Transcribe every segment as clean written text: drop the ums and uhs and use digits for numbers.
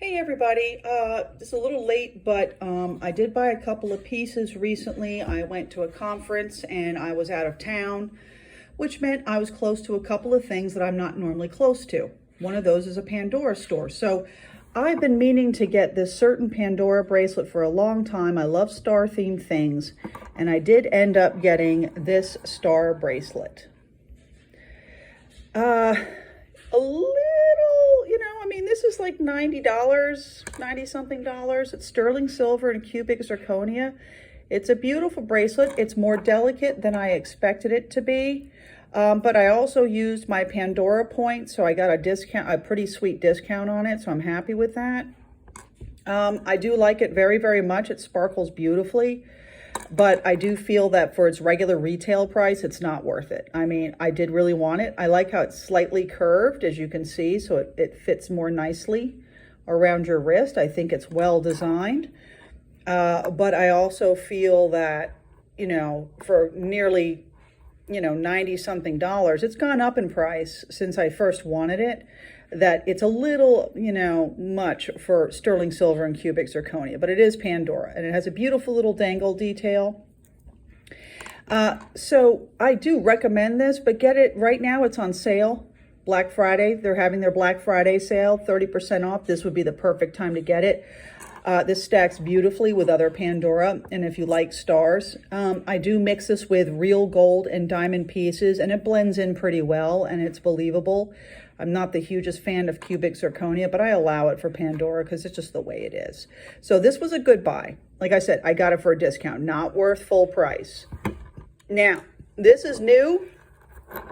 Hey everybody, it's a little late, but I did buy a couple of pieces recently. I went to a conference and I was out of town, which meant I was close to a couple of things that I'm not normally close to. One of those is a Pandora store. So I've been meaning to get this certain Pandora bracelet for a long time. I love star themed things, and I did end up getting this star bracelet. A little, this is like $90, 90 something dollars. It's sterling silver and cubic zirconia. It's a beautiful bracelet. It's more delicate than I expected it to be. But I also used my Pandora points, so I got a discount, a pretty sweet discount on it, so I'm happy with that. I do like it very, very much. It sparkles beautifully. But I do feel that for its regular retail price, it's not worth it. I mean, I did really want it. I like how it's slightly curved, as you can see, so it fits more nicely around your wrist. I think it's well designed. But I also feel that, for nearly, 90 something dollars, it's gone up in price since I first wanted it, that it's a little, much for sterling silver and cubic zirconia, but it is Pandora, and it has a beautiful little dangle detail. So I do recommend this, but get it right now. It's on sale. Black Friday, they're having their Black Friday sale, 30% off. This would be the perfect time to get it. This stacks beautifully with other Pandora, and if you like stars, I do mix this with real gold and diamond pieces, and it blends in pretty well, and it's believable. I'm not the hugest fan of cubic zirconia, but I allow it for Pandora because it's just the way it is. So this was a good buy. Like I said, I got it for a discount, not worth full price. Now, this is new.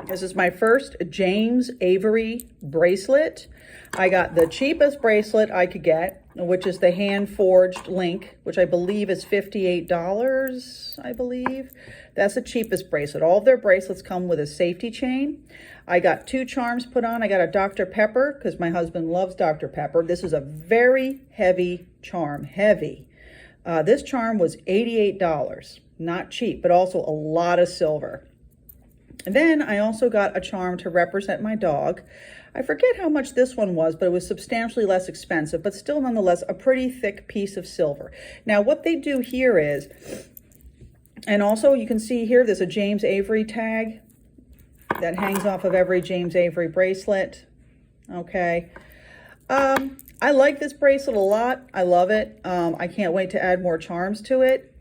This is my first James Avery bracelet. I got the cheapest bracelet I could get, which is the hand-forged link, which I believe is $58, I believe. That's the cheapest bracelet. All of their bracelets come with a safety chain. I got 2 charms put on. I got a Dr. Pepper, because my husband loves Dr. Pepper. This is a very heavy charm, heavy. This charm was $88, not cheap, but also a lot of silver. And then I also got a charm to represent my dog. I forget how much this one was, but it was substantially less expensive, but still nonetheless a pretty thick piece of silver. Now what they do here is, and also you can see here, there's a James Avery tag that hangs off of every James Avery bracelet. Okay. I like this bracelet a lot. I love it. I can't wait to add more charms to it.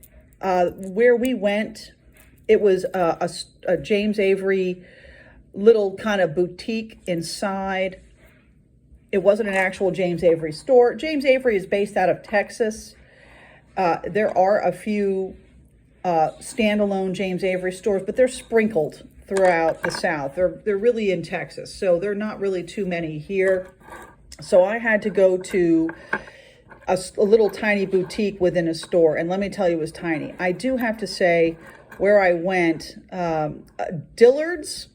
Where we went, it was a James Avery little kind of boutique inside. It wasn't an actual James Avery store. James Avery is based out of Texas. There are a few standalone James Avery stores, but they're sprinkled throughout the South. They're really in Texas, so there are not really too many here. So I had to go to a little tiny boutique within a store, and let me tell you, it was tiny. I do have to say, where I went, Dillard's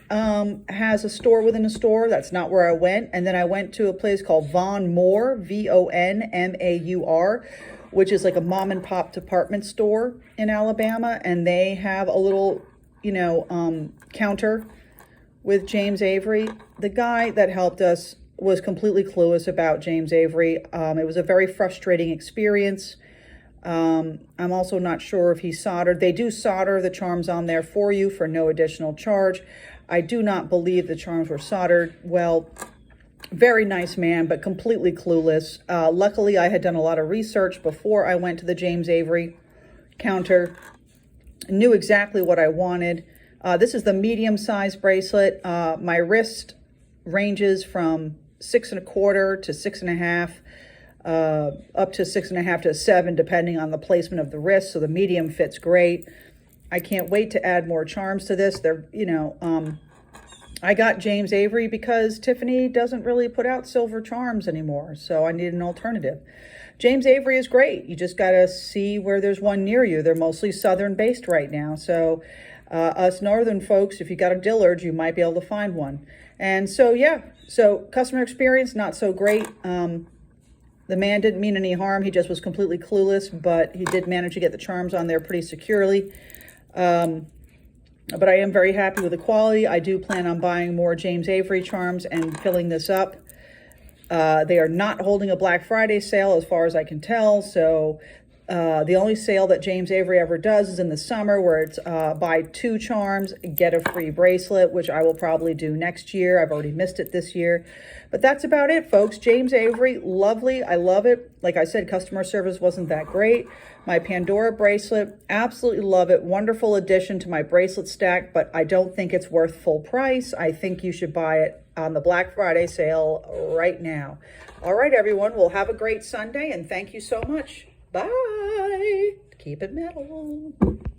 has a store within a store. That's not where I went. And then I went to a place called Von Maur, VONMAUR, which is like a mom and pop department store in Alabama. And they have a little, counter with James Avery. The guy that helped us was completely clueless about James Avery. It was a very frustrating experience. I'm also not sure if he soldered. They do solder the charms on there for you for no additional charge. I do not believe the charms were soldered. Well, very nice man, but completely clueless. Luckily, I had done a lot of research before I went to the James Avery counter. Knew exactly what I wanted. This is the medium-sized bracelet. My wrist ranges from 6 1/4 to 6 1/2. Up to 6 1/2 to 7, depending on the placement of the wrist. So the medium fits great. I can't wait to add more charms to this. I got James Avery because Tiffany doesn't really put out silver charms anymore. So I need an alternative. James Avery is great. You just got to see where there's one near you. They're mostly Southern based right now. So us Northern folks, if you got a Dillard's, you might be able to find one. And so, yeah, so customer experience, not so great. The man didn't mean any harm. He just was completely clueless, but he did manage to get the charms on there pretty securely. But I am very happy with the quality. I do plan on buying more James Avery charms and filling this up. They are not holding a Black Friday sale as far as I can tell. So the only sale that James Avery ever does is in the summer, where it's buy 2 charms, get a free bracelet, which I will probably do next year. I've already missed it this year. But that's about it, folks. James Avery, lovely. I love it. Like I said, customer service wasn't that great. My Pandora bracelet, absolutely love it. Wonderful addition to my bracelet stack, but I don't think it's worth full price. I think you should buy it on the Black Friday sale right now. All right, everyone. Well, have a great Sunday, and thank you so much. Bye. Keep it metal.